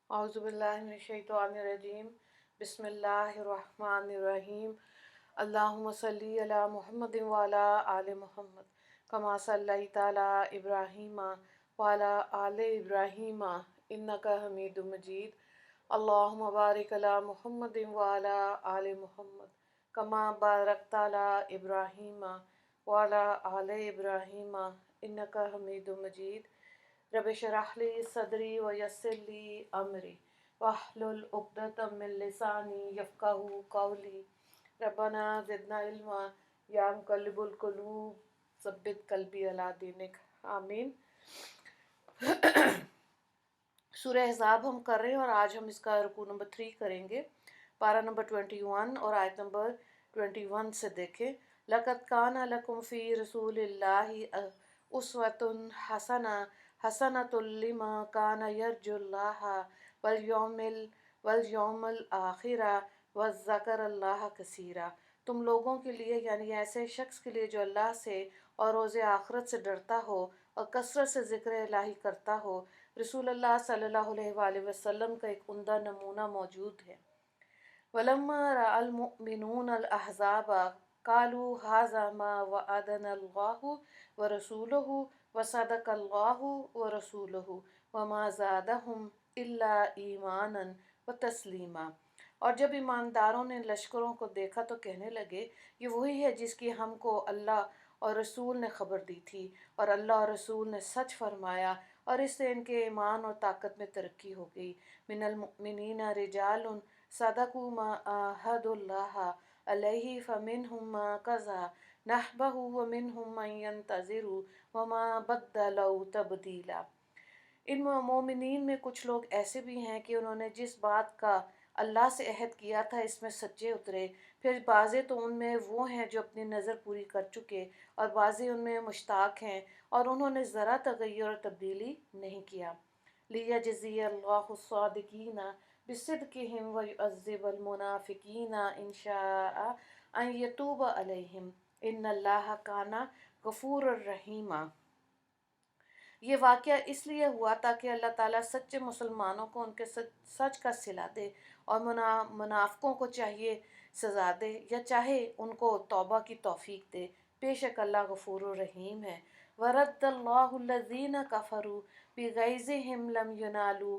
औज़ुबिल्लाहिमिनश्शैतानिर्रजीम बिस्मिल्लाहिर्रहमानिर्रहीम अल्लाहुम्मा सल्ली अला मुहम्मदिन व अला आलि मुहम्मद कमा सल्लैता अला इब्राहीम व अला आलि इब्राहीम इन्नका हमीदुम मजीद अल्लाहुम्मा बारिक अला मुहम्मदिन व अला आलि मुहम्मद कमा बारकता अला इब्राहीम व अला आलि इब्राहीम इन्नका हमीदुम मजीद रब्बि इश्रह ली सदरी व यस्सिर ली अमरी वहलुल उक़दतम मिन लिसानी यफ़क़हू क़ौली रब्बना ज़िदना इल्मा या मुक़ल्लिबुल क़ुलूब सब्बित क़ल्बी अला दीनिक आमीन। सूरह अहज़ाब हम कर रहे हैं और आज हम इसका रुकू नंबर 3 करेंगे। पारा नंबर 21 और आयत नंबर 21 से देखें। लक़द काना लकुम फ़ी रसूलिल्लाहि उस्वतुन हसनतुल लिमन काना यर्जुल्लाह वल यौमल आखिर व ज़करल्लाह कसीरा। तुम लोगों के लिए यानी ऐसे शख्स के लिए जो अल्लाह से और रोज़े आखिरत से डरता हो और कसरत से ज़िक्र इलाही करता हो। रसूलुल्लाह सल्लल्लाहु अलैहि वसल्लम का एक उम्दा नमूना मौजूद है। वलम्मा रअल मुमिनूनल अहज़ाब क़ालू हाज़ा मा वअदनल्लाहु व रसूलुहु व सदक़ल्लाहु व रसूलुहु व मा ज़ादहुम इल्ला ईमानन व तस्लीमा। और जब ईमानदारों ने लश्करों को देखा तो कहने लगे, ये वही है जिसकी हमको अल्लाह और रसूल ने खबर दी थी और अल्लाह और रसूल ने सच फरमाया और इससे इनके ईमान और ताकत में तरक्की हो गई। मिनल मुमिनीना रिजालुन सदक़ू मा आहदुल्लाह अलैहि फमिनहुम मा क़ज़ा नहबहु व मिनहुम मन यंतज़िरु व मा बद्दलू तब्दीला। इन मोमिनीन में कुछ लोग ऐसे भी हैं कि उन्होंने जिस बात का अल्लाह से अहद किया था इसमें सच्चे उतरे। फिर बाज़े तो उनमें वो हैं जो अपनी नज़र पूरी कर चुके और बाज़े उनमें मुश्ताक हैं और उन्होंने ज़रा तग़य्युर और तब्दीली नहीं किया। लियजज़ियल्लाहु स्सादिक़ीना बिसिद्क़िहिम व युअज़्ज़िबल मुनाफ़िक़ीना इन शाअ अन यतूब अलैहिम इन्नल्लाह काना गफ़ूरुर रहीमा। ये वाक़या इसलिए हुआ ताकि अल्लाह ताला सच्चे मुसलमानों को उनके सच का सिला दे और मुनाफ़िकों को चाहिए सज़ा दे या चाहे उनको तौबा की तौफ़ीक दे। बेशक अल्लाह गफ़ूरुर रहीम है। वरद्दल्लाहुल्लज़ीना कफ़रू बिग़ैज़िहिम लम यनालू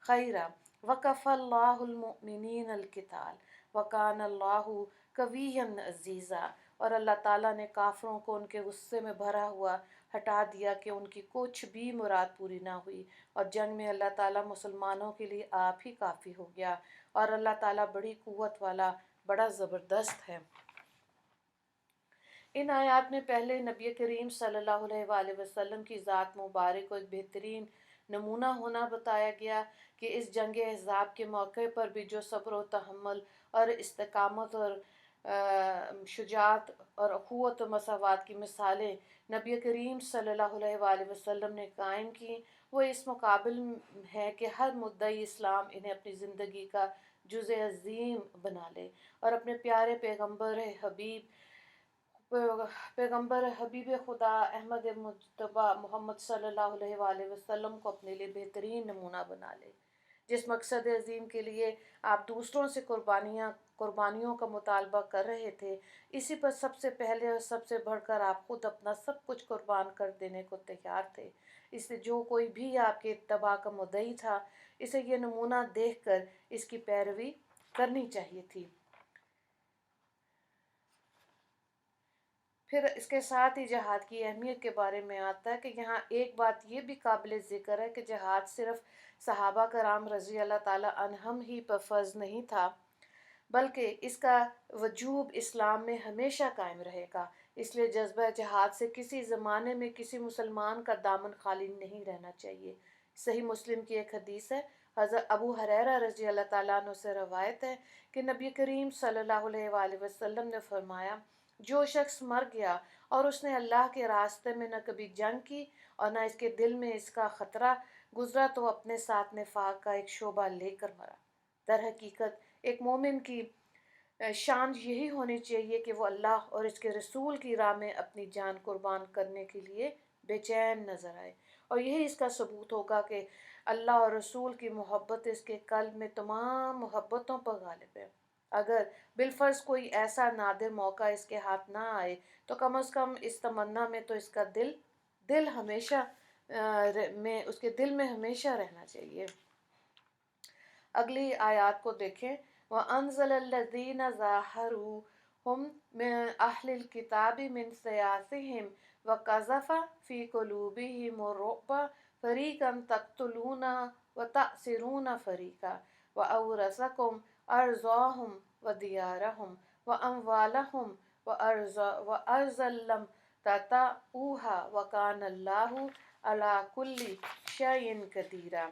खैरा वकफ़ल्लाहुल मुमिनीनल क़िताल वकानल्लाहु क़विय्यन अज़ीज़ा। और अल्लाह ताला ने काफ़िरों को उनके गुस्से में भरा हुआ हटा दिया कि उनकी कुछ भी मुराद पूरी ना हुई और जंग में अल्लाह ताला मुसलमानों के लिए आप ही काफ़ी हो गया और अल्लाह ताला बड़ी क़ुव्वत वाला बड़ा ज़बरदस्त है। इन आयात में पहले नबी करीम सल्लल्लाहु अलैहि वसल्लम की ज़ात मुबारक को एक बेहतरीन नमूना होना बताया गया कि इस जंग अहज़ाब के मौके पर भी जो सब्र व तहम्मुल और इस्तिक़ामत और शुजाअत और अख़ुवत व मसावात की मिसालें नबी करीम सल्लल्लाहु अलैहि वसल्लम ने कायम की, वो इस मुकाबिल है कि हर मुद्दई इस्लाम इन्हें अपनी ज़िंदगी का जुज़ अज़ीम बना ले और अपने प्यारे पैगंबर हबीब खुदा अहमद मुज्तबा मोहम्मद सल्लल्लाहु अलैहि वसल्लम को अपने लिए बेहतरीन नमूना बना ले। जिस मकसद अज़ीम के लिए आप दूसरों से कुर्बानियों का मुतालबा कर रहे थे, इसी पर सबसे पहले और सबसे बढ़कर आप खुद अपना सब कुछ कुर्बान कर देने को तैयार थे। इसलिए जो कोई भी आपके इत्तबा का मुद्दई था, इसे ये नमूना देखकर इसकी पैरवी करनी चाहिए थी। फिर इसके साथ ही जहाद की अहमियत के बारे में आता है कि यहाँ एक बात ये भी काबिल ज़िक्र है कि जहाद सिर्फ़ सहाबा कराम रज़ी अल्लाह ताला अन्हम ही पर फ़र्ज़ नहीं था, बल्कि इसका वजूब इस्लाम में हमेशा कायम रहेगा। इसलिए जज्बा जहाद से किसी ज़माने में किसी मुसलमान का दामन खाली नहीं रहना चाहिए। सही मुस्लिम की एक हदीस है, हज़रत अबू हुरैरा रज़ी अल्लाह ताला अन्हु से रवायत है कि नबी करीम सल्लल्लाहु अलैहि वसल्लम ने फरमाया, जो शख्स मर गया और उसने अल्लाह के रास्ते में न कभी जंग की और न इसके दिल में इसका ख़तरा गुज़रा तो अपने साथ निफाक का एक शोबा लेकर मरा। दर हकीकत एक मोमिन की शान यही होनी चाहिए कि वो अल्लाह और इसके रसूल की राह में अपनी जान कुर्बान करने के लिए बेचैन नज़र आए اور یہی اس کا ثبوت ہوگا کہ اللہ اور رسول کی محبت اس کے قلب میں تمام محبتوں پر غالب ہے۔ اگر بالفرض کوئی ایسا نادر موقع اس کے ہاتھ نہ آئے تو کم از کم اس تمنا میں تو اس کا دل ہمیشہ اس کے دل میں ہمیشہ رہنا چاہیے۔ اگلی آیات کو دیکھیں، وَأَنزَلَ الَّذِينَ ظَاهَرُوهُم مِّنْ أَهْلِ الْكِتَابِ مِنْ سَيَاسِهِمْ وَقَذَفَ فِي قُلُوبِهِمُ الرُّعْبَ فَرِيقًا تَقْتُلُونَ وَتَأْسِرُونَ فَرِيقًا وَأَوْرَثَكُمْ أَرْضَاهُمْ وَدِيَارَهُمْ وَأَمْوَالَهُمْ وَأَرْضًا لَّمْ تَطَئُوهَا وَكَانَ اللَّهُ عَلَىٰ كُلِّ شَيْءٍ قَدِيرًا۔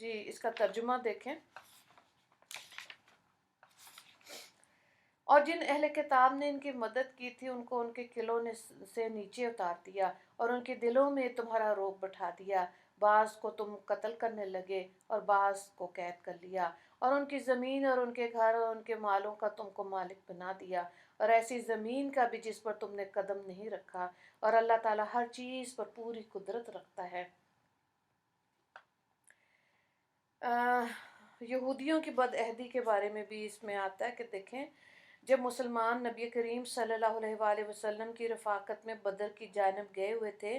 جی اس کا ترجمہ دیکھیں، اور جن اہل کتاب نے ان کی مدد کی تھی ان کو ان کے قلعوں سے نیچے اتار دیا اور ان کے دلوں میں تمہارا رعب بٹھا دیا، بعض کو تم قتل کرنے لگے اور بعض کو قید کر لیا، اور ان کی زمین اور ان کے گھر اور ان کے مالوں کا تم کو مالک بنا دیا، اور ایسی زمین کا بھی جس پر تم نے قدم نہیں رکھا، اور اللہ تعالیٰ ہر چیز پر پوری قدرت رکھتا ہے۔ یہودیوں کی بد عہدی کے بارے میں بھی اس میں آتا ہے کہ دیکھیں، جب مسلمان نبی کریم صلی اللہ علیہ وآلہ وسلم کی رفاقت میں بدر کی جانب گئے ہوئے تھے،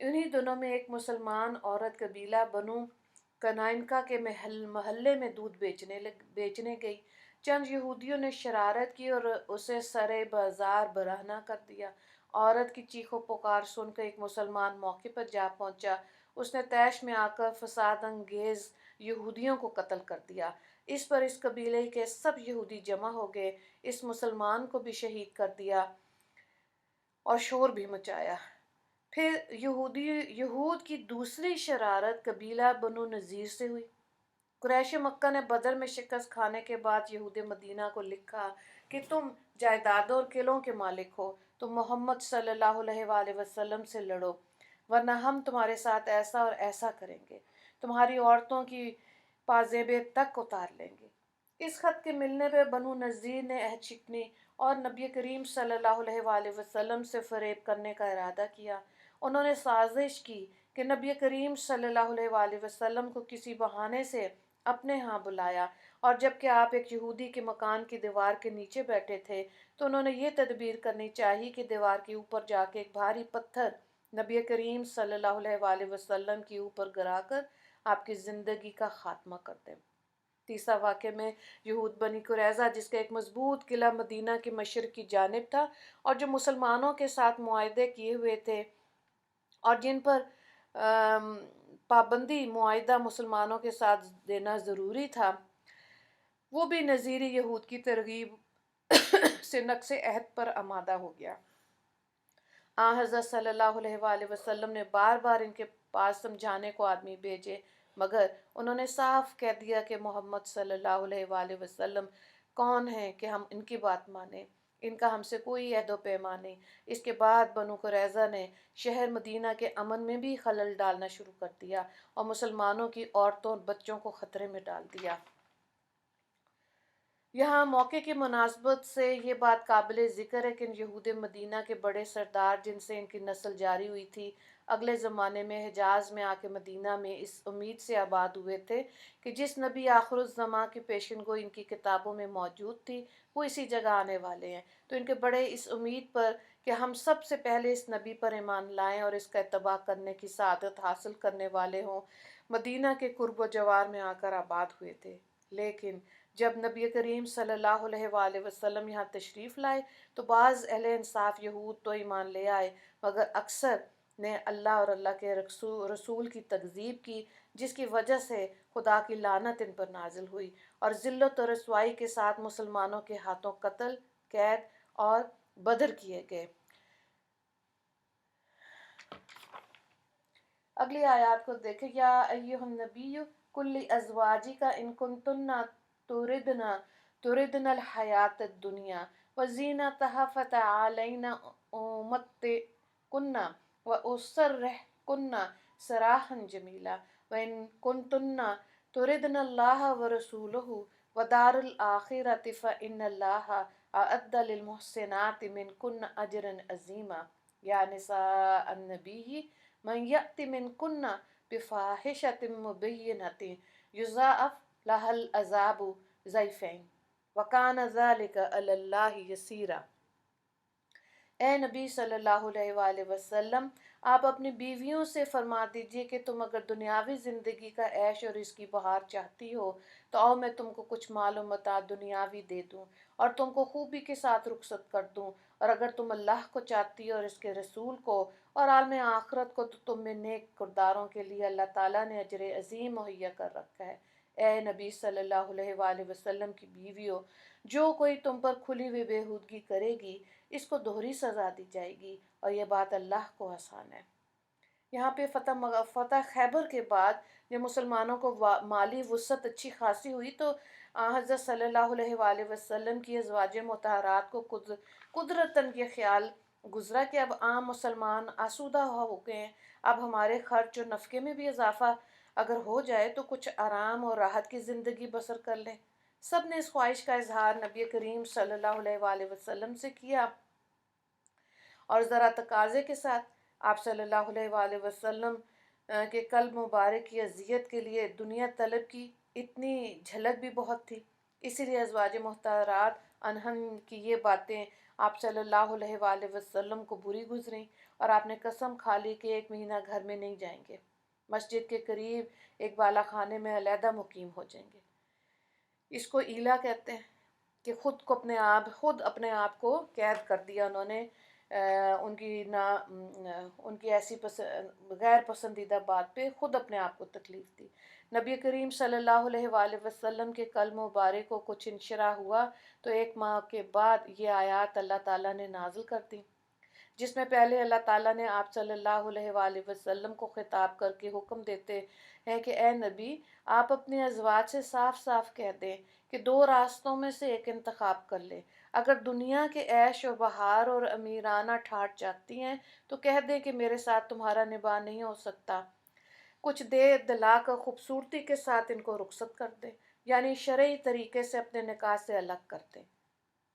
انہی دنوں میں ایک مسلمان عورت قبیلہ بنو کنائنکا کے محلے میں دودھ بیچنے گئی۔ چند یہودیوں نے شرارت کی اور اسے سرے بازار برہنہ کر دیا۔ عورت کی چیخ و پکار سن کر ایک مسلمان موقع پر جا پہنچا، اس نے طیش میں آ کر فساد انگیز یہودیوں کو قتل کر دیا۔ اس پر اس قبیلے کے سب یہودی جمع ہو گئے، اس مسلمان کو بھی شہید کر دیا اور شور بھی مچایا۔ پھر یہود کی دوسری شرارت قبیلہ بنو نذیر سے ہوئی۔ قریش مکہ نے بدر میں شکست کھانے کے بعد یہود مدینہ کو لکھا کہ تم جائیدادوں اور قلعوں کے مالک ہو، تم محمد صلی اللہ علیہ وآلہ وسلم سے لڑو، ورنہ ہم تمہارے ساتھ ایسا اور ایسا کریں گے، تمہاری عورتوں کی پازیبیں تک اتار لیں گے۔ اس خط کے ملنے پہ بنو نذیر نے عہد شکنی اور نبی کریم صلی اللہ علیہ وآلہ وسلم سے فریب کرنے کا ارادہ کیا۔ انہوں نے سازش کی کہ نبی کریم صلی اللہ علیہ وآلہ وسلم کو کسی بہانے سے اپنے ہاں بلایا، اور جب کہ آپ ایک یہودی کے مکان کی دیوار کے نیچے بیٹھے تھے تو انہوں نے یہ تدبیر کرنی چاہی کہ دیوار کے اوپر جا کے ایک بھاری پتھر نبی کریم صلی اللہ علیہ وآلہ وسلم کے اوپر گرا کر آپ کی زندگی کا خاتمہ کر دیں۔ تیسرا واقعہ میں یہود بنی قریظہ، جس کا ایک مضبوط قلعہ مدینہ کے مشرق کی جانب تھا اور جو مسلمانوں کے ساتھ معاہدے کیے ہوئے تھے اور جن پر پابندی معاہدہ مسلمانوں کے ساتھ دینا ضروری تھا، وہ بھی نظیری یہود کی ترغیب سے نقص عہد پر آمادہ ہو گیا۔ حضرت صلی اللہ علیہ وآلہ وسلم نے بار بار ان کے پاس سمجھانے کو آدمی بھیجے، مگر انہوں نے صاف کہہ دیا کہ محمد صلی اللہ علیہ وآلہ وسلم کون ہیں کہ ہم ان کی بات مانیں، ان کا ہم سے کوئی عہد و پیمان نہیں۔ اس کے بعد بنو قریظہ نے شہر مدینہ کے امن میں بھی خلل ڈالنا شروع کر دیا اور مسلمانوں کی عورتوں اور بچوں کو خطرے میں ڈال دیا۔ یہاں موقع کی مناسبت سے یہ بات قابل ذکر ہے کہ ان یہود مدینہ کے بڑے سردار جن سے ان کی نسل جاری ہوئی تھی، اگلے زمانے میں حجاز میں آ کے مدینہ میں اس امید سے آباد ہوئے تھے کہ جس نبی آخر الزماں کی پیشن گوئی ان کی کتابوں میں موجود تھی وہ اسی جگہ آنے والے ہیں، تو ان کے بڑے اس امید پر کہ ہم سب سے پہلے اس نبی پر ایمان لائیں اور اس کا اتباع کرنے کی سعادت حاصل کرنے والے ہوں، مدینہ کے قرب و جوار میں آ کر آباد ہوئے تھے۔ لیکن جب نبی کریم صلی اللہ علیہ وآلہ وسلم یہاں تشریف لائے تو بعض اہل انصاف یہود تو ایمان لے آئے، مگر اکثر نے اللہ اور اللہ کے رسول کی تکذیب کی، جس کی وجہ سے خدا کی لعنت ان پر نازل ہوئی اور ذلت و رسوائی کے ساتھ مسلمانوں کے ہاتھوں قتل، قید اور بدر کیے گئے۔ اگلی آیات کو دیکھیں، یا ایھا النبی قل لازواجک ان کنتن تردن الحیاۃ الدنیا وزینتها فتعالین امتعکن واسرحکن سراحا جمیلا وان کنتن تردن اللہ ورسولہ ودار الآخرۃ فإن اللہ اعد للمحسنات منکن اجرا عظیما۔ या निसा अन्नबी मन यअति मिनकुन्ना बिफाहिशतिन मुबय्यनतिन युज़ाअफ लहल अज़ाबु ज़ैफ़ैन वकान ज़ालिका अलल्लाहि यसीरा। ए नबी सल्लल्लाहु अलैहि वसल्लम, आप अपनी बीवियों से फरमा दीजिए कि तुम अगर दुनियावी ज़िंदगी का ऐश और इसकी बहार चाहती हो तो आओ मैं तुमको कुछ माल और मता दुनियावी दे दूं और तुमको खूबी के साथ रुखसत कर दूं। और अगर तुम अल्लाह को चाहती हो और इसके रसूल को और आलम आखरत को तो तुम में नेक किरदारों के लिए अल्लाह ताला ने अजर अजीम मुहैया कर रखा है। ए नबी सल्लल्लाहु अलैहि वसल्लम की बीवियों, जो कोई तुम पर खुली हुई बेहूदगी करेगी इसको दोहरी सज़ा दी जाएगी और यह बात अल्लाह को आसान है। यहाँ पे फ़तह खैबर के बाद जब मुसलमानों को माली वसअत अच्छी खासी हुई तो हज़रत सल्लल्लाहु अलैहि वसल्लम की अज़वाज मुतहरात को कुदरतन ये ख्याल गुज़रा कि अब आम मुसलमान आसूदा हो गए हैं, अब हमारे खर्च और नफ़के में भी इजाफ़ा अगर हो जाए तो कुछ आराम और राहत की ज़िंदगी बसर कर लें। सब ने इस ख्वाहिश का इजहार नबी करीम सल्लल्लाहु अलैहि वसल्लम से किया और ज़रा तकाज़े के साथ आप सल्लल्लाहु अलैहि वसल्लम के कल्ब मुबारक की अजियत के लिए दुनिया तलब की इतनी झलक भी बहुत थी। इसीलिए अज़वाज मुहतरात अनहन की ये बातें आप सल्लल्लाहु अलैहि वसल्लम को बुरी गुजरी और आपने कसम खा ली कि एक महीना घर में नहीं जाएंगे, मस्जिद के करीब एक बाला खाने में अलहदा मुकीम हो जाएंगे। इसको ईला कहते हैं कि खुद अपने आप को कैद कर दिया उन्होंने। उनकी ऐसी गैर पसंदीदा बात पे खुद अपने आप को तकलीफ़ दी। नबी करीम सल्लल्लाहु अलैहि वसल्लम के कल्ब मुबारक को कुछ इंशरा हुआ तो एक माह के बाद ये आयत अल्लाह ताला ने नाजिल कर दी, जिसमें पहले अल्लाह ताला ने आप सल्लल्लाहु अलैहि वसल्लम को खिताब करके हुक्म देते हैं कि ए नबी, आप अपने अज़वाज से साफ साफ कह दें कि दो रास्तों में से एक इंतखाब कर ले। अगर दुनिया के ऐश और बहार और अमीराना ठाट चाहती हैं तो कह दें कि मेरे साथ तुम्हारा निबाह नहीं हो सकता, कुछ दे दिलाकर खूबसूरती के साथ इनको रुखसत कर दें, यानी शरई तरीके से अपने निकाह से अलग कर दें।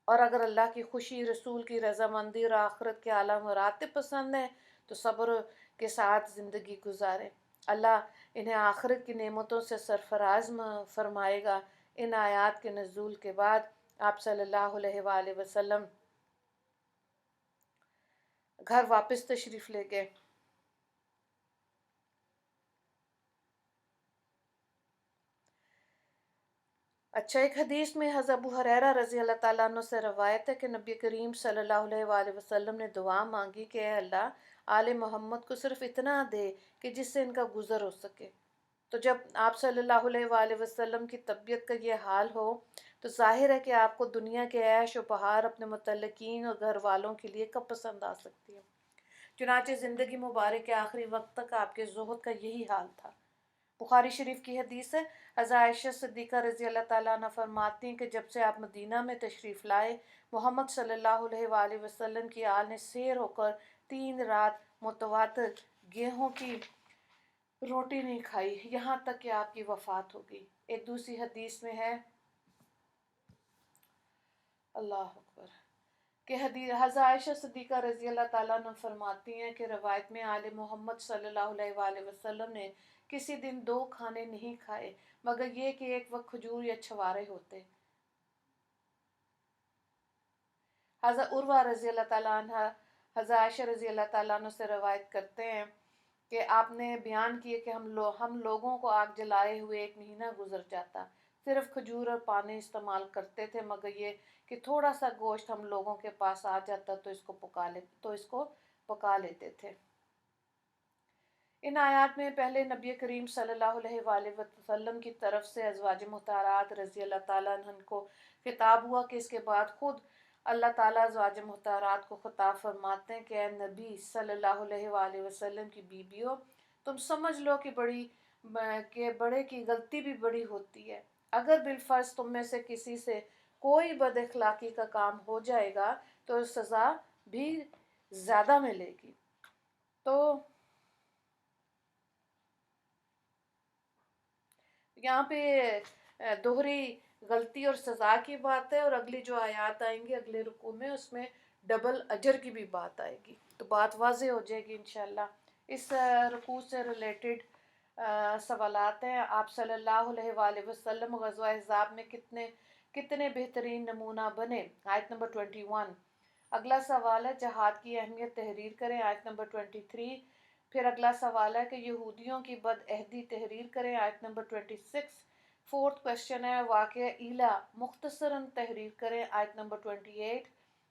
और अगर अल्लाह की खुशी, रसूल की रज़ामंदी और आखिरत के आला मरातिब पसंद है तो सब्र के साथ ज़िंदगी गुजारें। अल्लाह इन्हें आखिरत की नेमतों से सरफराज फरमाएगा। इन आयात के नज़ूल के बाद आप सल्लल्लाहु अलैहि वसल्लम घर वापस तशरीफ़ ले गए। अच्छा, एक हदीस में हज़रत अबू हुरैरा रज़ी अल्लाह ताला अन्हु से रवायत है कि नबी करीम सल्लल्लाहु अलैहि वसल्लम ने दुआ मांगी कि अल्लाह आले मोहम्मद को सिर्फ इतना दे कि जिससे इनका गुज़र हो सके। तो जब आप सल्लल्लाहु अलैहि वसल्लम की तबीयत का ये हाल हो तो ज़ाहिर है कि आपको दुनिया के ऐश और बहार अपने मुतल्लिकीन और घर वालों के लिए कब पसंद आ सकती है। चुनांचे ज़िंदगी मुबारक के आखिरी वक्त तक आपके ज़ुहद का यही हाल था। बुखारी शरीफ की हदीस है, हज़रत आयशा सिद्दीक़ा रज़ी अल्लाह ताला अन्हा फरमाती हैं कि जब से आप मदीना में तशरीफ़ लाए, मोहम्मद सल्लल्लाहु अलैहि वसल्लम की आल ने सैर होकर 3 रात मुतवातिर गेहूँ की रोटी नहीं खाई, यहाँ तक कि आपकी वफ़ात हो गई। एक दूसरी हदीस में है, अल्लाह अकबर, कि हज़रत आयशा सिद्दीक़ा रज़ी अल्लाह ताला अन्हा फरमाती हैं कि रवायत में आले मोहम्मद सल्लल्लाहु अलैहि वसल्लम ने किसी दिन 2 खाने नहीं खाए मगर ये कि एक वक्त खजूर या छवारे होते। हज़रत उर्वा रज़ी अल्लाह ताला अन्हा हज़रत आयशा रज़ी अल्लाह ताला अन्हा से रवायत करते हैं कि आपने बयान किए कि हम लोगों को आग जलाए हुए एक महीना गुजर जाता, सिर्फ खजूर और पानी इस्तेमाल करते थे मगर ये कि थोड़ा सा गोश्त हम लोगों के पास आ जाता तो इसको पका लेते थे। इन आयात में पहले नबी करीम सल्लल्लाहु अलैहि वसल्लम की तरफ से अज़वाज मुहतरात रज़ी अल्लाह ताला अन्हन को खिताब हुआ कि इसके बाद खुद अल्लाह ताला अज़वाज मुहतरात को खिताब फरमाते हैं कि ए नबी सल्लल्लाहु अलैहि वसल्लम की बीबियों, तुम समझ लो कि बड़े की गलती भी बड़ी होती है। अगर बिलफर्ज तुम में से किसी से कोई बद अखलाक़ी का काम हो जाएगा तो सज़ा भी ज़्यादा मिलेगी। तो यहाँ पे दोहरी गलती और सज़ा की बात है और अगली जो आयत आएंगी अगले रुकू में उसमें ڈبل اجر کی بھی بات آئے گی، تو بات واضح ہو جائے گی انشاءاللہ۔ اس رکوع سے ریلیٹڈ سوالات ہیں، آپ صلی اللہ علیہ وآلہ وسلم غزوہ احزاب میں کتنے بہترین نمونہ بنے؟ آیت نمبر 21۔ اگلا سوال ہے جہاد کی اہمیت تحریر کریں، آیت نمبر 23۔ پھر اگلا سوال ہے کہ یہودیوں کی بد عہدی تحریر کریں، آیت نمبر 26۔ فورتھ کوشچن ہے واقعہ ایلا مختصراً تحریر کریں، آیت نمبر 28۔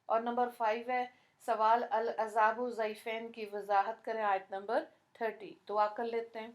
اور نمبر 5 ہے سوال العذاب ضعیفین کی وضاحت کریں، آیت نمبر 30۔ دعا کر لیتے ہیں۔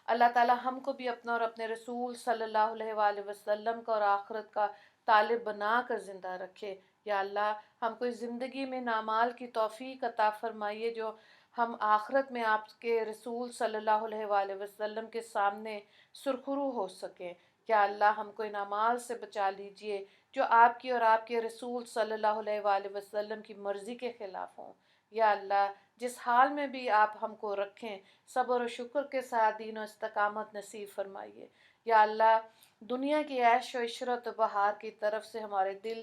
اللہ تعالی ہم کو بھی اپنا اور اپنے رسول صلی اللہ علیہ وآلہ وسلم کا اور آخرت کا طالب بنا کر زندہ رکھے۔ یا اللہ ہم کو اس زندگی میں اعمال کی توفیق عطا فرمائیے جو ہم آخرت میں آپ کے رسول صلی اللہ علیہ وآلہ وسلم کے سامنے سرخرو ہو سکیں۔ یا اللہ ہم کو ان اعمال سے بچا لیجئے جو آپ کی اور آپ کے رسول صلی اللہ علیہ وآلہ وسلم کی مرضی کے خلاف ہوں۔ یا اللہ جس حال میں بھی آپ ہم کو رکھیں صبر و شکر کے ساتھ دین و استقامت نصیب فرمائیے۔ یا اللہ دنیا کی عیش و عشرت و بہار کی طرف سے ہمارے دل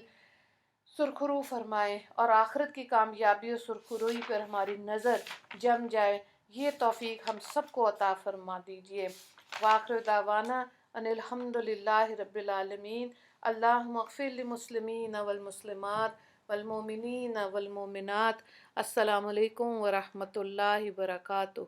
سرخرو فرمائے اور آخرت کی کامیابی و سرخروئی پر ہماری نظر جم جائے، یہ توفیق ہم سب کو عطا فرما دیجئے۔ وآخر دعوانا ان الحمد للہ رب العالمین۔ اللہم اغفر للمسلمین والمسلمات والمؤمنین والمؤمنات۔ السلام علیکم ورحمۃ اللہ وبرکاتہ۔